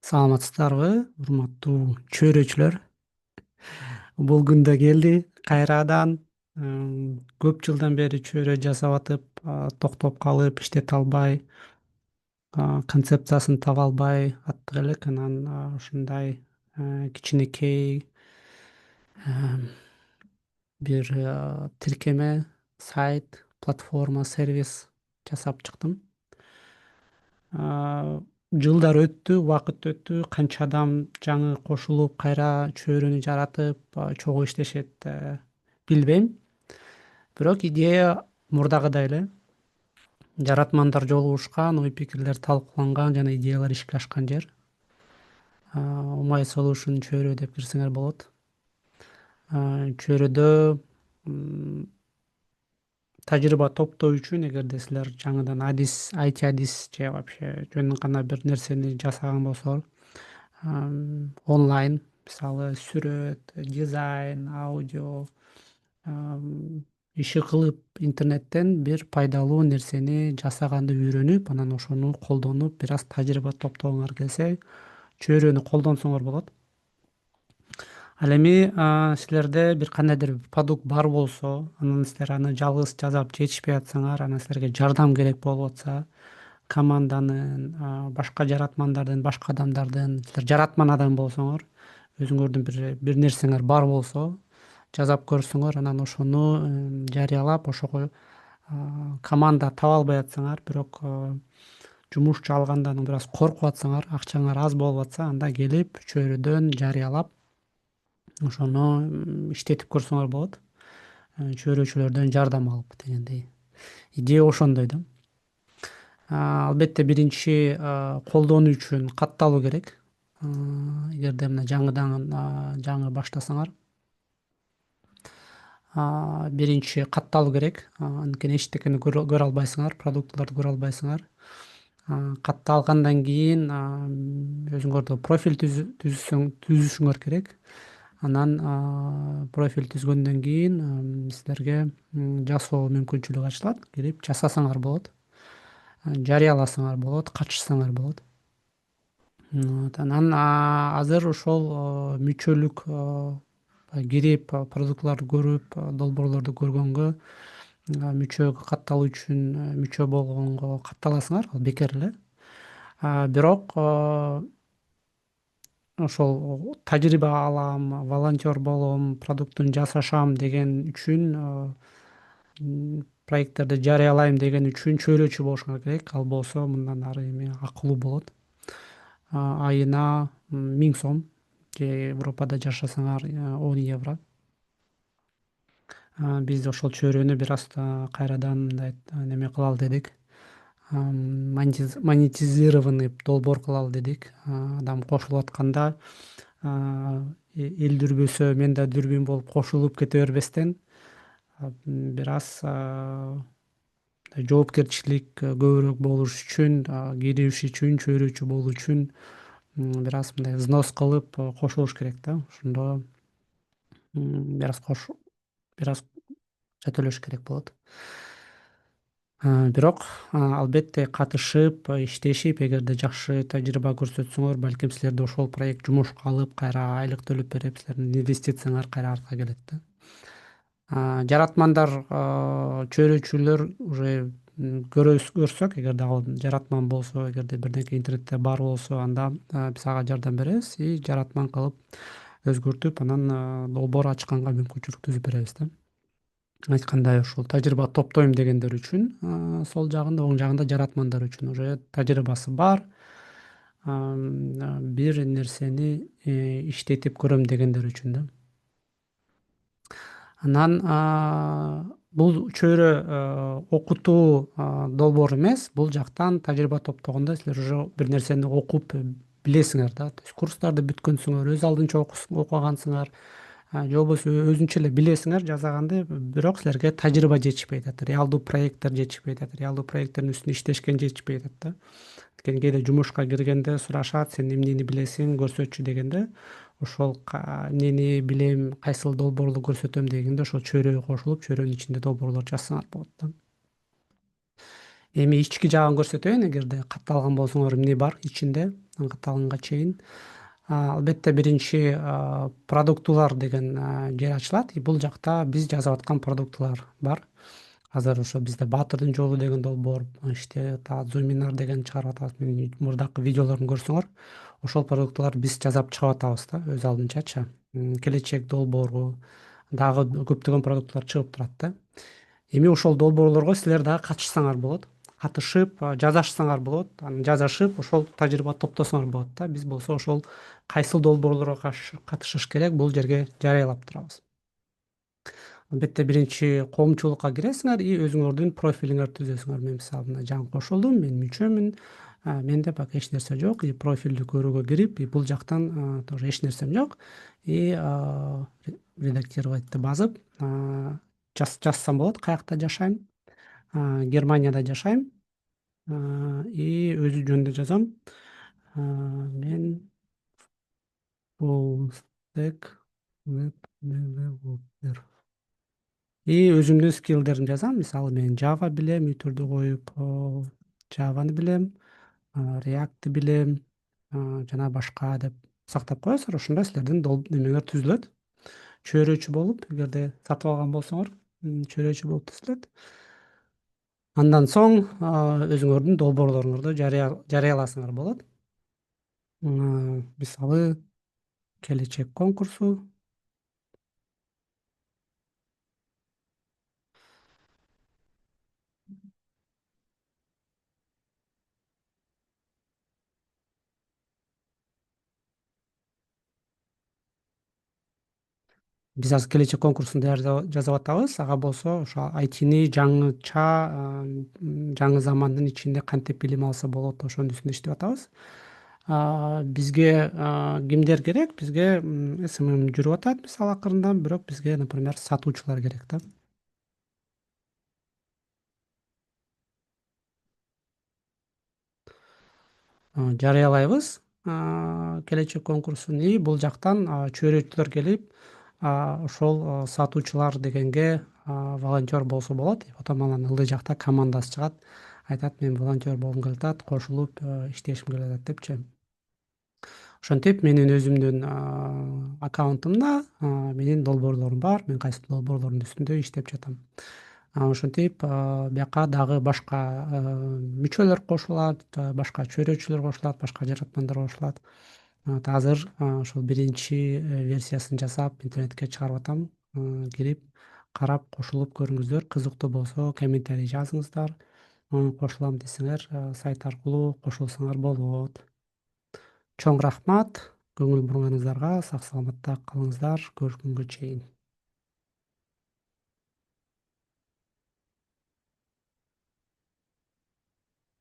Саламатсыздарбы, урматтуу чөйрөчүлөр? Бул күн да келди кайрадан. Көп жылдан бери чөйрө жасап атып, токтоп калып, иштете албай, концепциясын таба албай аттык элек. Анан ушундай кичинекей бир сайт, платформа, сервис жасап чыктым. А, Жылдар өттү, убакыт өттү, канча адам жаңы кошулуп, кайра чөйрөнү жаратып, чогуу иштешет, билбейм. Бирок идея мурдагыдай эле. Жаратмандар жолугушкан, ой пикирлер талкууланган жана идеялар ишке ашкан жер. Умай Solution чөйрө деп кирсеңер болот. Чөйрөдө тажрыйба топтоо үчүн, эгерде силер жаңыдан IT адис же вообще жөн гана бир нерсени жасаган болсоңор, онлайн, мисалы сүрөт, дизайн, аудио иши кылып интернеттен бир пайдалуу нерсени жасаганды үйрөнүп, анан ошону колдонуп, бир аз тажрыйба топтогоңор келсе, чөйрөнү колдонсоңор болот. Ал эми силерде бир кандайдыр бир продукт бар болсо, анан силер аны жалгыз жасап жетишпей атсаңар, анан силерге жардам керек болуп атса, команданын, башка жаратмандардын, башка адамдардын, силер жаратман адам болсоңор, өзүңөрдүн бир нерсеңер бар болсо, жасап көрсөңөр, анан ошону жарыялап, ошого команда таба албай атсаңар, бирок жумушчу алгандан бир аз коркуп атсаңар, акчаңар аз болуп атса, анда келип чөйрөдөн жарыялап, ошону иштетип көрсөңөр болот. Чөйрөчүлөрдөн жардам алып дегендей. Идея ошондой да. Албетте биринчи колдонуу үчүн катталуу керек. Эгерде мына жаңы баштасаңар, биринчи катталуу керек. Анткени эчтекени көрө албайсыңар, продуктыларды көрө албайсыңар. Катталгандан кийин өзүңөрдө профиль түзүшүңөр керек. Анан профиль түзгөндөн кийин силерге жасоо мүмкүнчүлүгү ачылат. Кирип жасасаңар болот, жарыяласаңар болот, катышсаңар болот. Анан азыр ошол мүчөлүк кирип, продуктларды көрүп, долбоорлорду көргөнгө, мүчөгө катталуу үчүн мүчө болгонго катталасыңар, ал бекер эле. Бирок ошол тажрыйба алам, волонтер болом, продуктун жасашам деген үчүн, проекттерди жарыялайм деген үчүн чөйрөчү болушуңар керек. Ал болсо мындан ары эми акылуу болот. Айына 1000 сом, же Европада жашасаңар 10 евро. Биз ошол чөйрөнү бир аз кайрадан мындай неме кылалы дедик. Монетизированный долбоор кылалы дедик. Адам кошулуп атканда эл дүрбөсө мен да дүрбүн болуп кошулуп кете бербестен, бир аз жоопкерчилик көбүрөөк болуш үчүн, кириш үчүн, чөйрөчү болуу үчүн бир аз мындай взнос кылып кошулуш керек да. Ошондо бир аз бир аз акча төлөш керек болот. Бирок албетте катышып, иштешип, эгерде жакшы тажрыйба көрсөтсөңөр, балким силерди ошол проект жумушка алып, кайра айлык төлөп берип, силердин инвестицияңар кайра артка келет да. Жаратмандар, чөйрөчүлөр уже көрсөк, эгерде ал жаратман болсо, эгерде бирдеке интернетте бар болсо, анда биз ага жардам беребиз и жаратман кылып өзгөртүп, анан долбоор ачканга мүмкүнчүлүк түзүп беребиз да. Айткандай, ушул тажрыйба топтойм дегендер үчүн сол жагында, оң жагында жаратмандар үчүн уже тажрыйбасы бар, бир нерсени иштетип көрөм дегендер үчүн да. Анан бул чөйрө окутуу долбоор эмес. Бул жактан тажрыйба топтогондо силер уже бир нерсени окуп билесиңер да. То есть курстарды бүткөнсүңөр, өз алдынча окугансыңар, же болбосо өзүнчө эле билесиңер жасаганды, бирок силерге тажрыйба жетишпей атат, реалдуу проекттер жетишпей атат, реалдуу проекттердин үстүнө иштешкен жетишпей атат да. Анткени кээде жумушка киргенде сурашат, сен эмнени билесиң, көрсөтчү дегенде, ошол эмнени билем, кайсыл долбоорлу көрсөтөм дегенде, ошол чөйрөгө кошулуп, чөйрөнүн ичинде долбоорлор жазсаңар болот да. Эми ички жагын көрсөтөйүн, эгерде катталган болсоңор, эмне бар ичинде. катталганга чейин. Албетте биринчи продуктулар деген жер ачылат. И бул жакта биз жасап аткан продуктулар бар. Азыр ошо бизде Баатырдын жолу деген долбоор иштеп атат, Зуминар деген чыгарып атабыз. Менин мурдакы видеолорумду көрсөңөр, ошол продуктулар биз жасап чыгып атабыз да өз алдынчачы. Келечек долбоору дагы көптөгөн продуктулар чыгып турат да. Эми ошол долбоорлорго силер дагы катышсаңар болот. Катышып, жазашсаңар болот. Анан жазышып, ошол тажрыйба топтосоңор болот да. Биз болсо ошол кайсыл долбоорлорго катышыш керек, бул жерге жарыялап турабыз. Албетте биринчи коомчулукка киресиңер и өзүңөрдүн профилиңерди түзөсүңөр. Мен мисалы мына жаңы кошулдум, мен мүчөмүн. Менде пока эч нерсе жок. И профилди көрүүгө кирип, и бул жактан тоже эч нерсем жок. И редактировать басып, жазсам болот, каякта жашайм. Германияда жашайм. И өзү жөнүндө жазам. Мен full stack web developer. И өзүмдүн скиллдеримди жазам. Мисалы мен Java билем, үй түрдү коюп, Javаны билем, React'ти билем, жана башка деп сактап коесуңар. Ошондо силердин немеңер түзүлөт. Чөйрөчү болуп, эгерде сатып алган болсоңор, чөйрөчү болуп түзүлөт. Андан соң өзүңөрдүн долбоорлоруңурду жарыяласыңар болот. Мисалы келечек конкурсу. Биз азыр келечек конкурсун жасап атабыз. Ага болсо ошо айтини жаңыча, жаңы замандын ичинде кантип билим алса болот, ошонун үстүндө иштеп атабыз. Бизге кимдер керек? Бизге SMM жүрүп атат мисалы акырындан, бирок бизге, например, сатуучулар керек да. Жарыялайбыз келечек конкурсун. И бул жактан чөйрөчүлөр келип, ошол сатуучулар дегенге волонтер болсо болот. Потом анан ылдый жакта командасы чыгат, айтат мен волонтер болгум келип атат, кошулуп иштешим келип атат депчи. Ошентип менин өзүмдүн аккаунтумда менин долбоорлорум бар. Мен кайсы долбоорлордун үстүндө иштеп жатам. Ошентип бияка дагы башка мүчөлөр кошулат, башка чөйрөчүлөр кошулат, башка жараткандар кошулат. Азыр ошол биринчи версиясын жасап интернетке чыгарып атам. Кирип карап кошулуп көрүңүздөр. Кызыктуу болсо комментарий жазыңыздар. Кошулам десеңер сайт аркылуу кошулсаңар болот. Чоң рахмат көңүл бурганыңыздарга. Сак саламатта калыңыздар. Көрүшкөнгө чейин.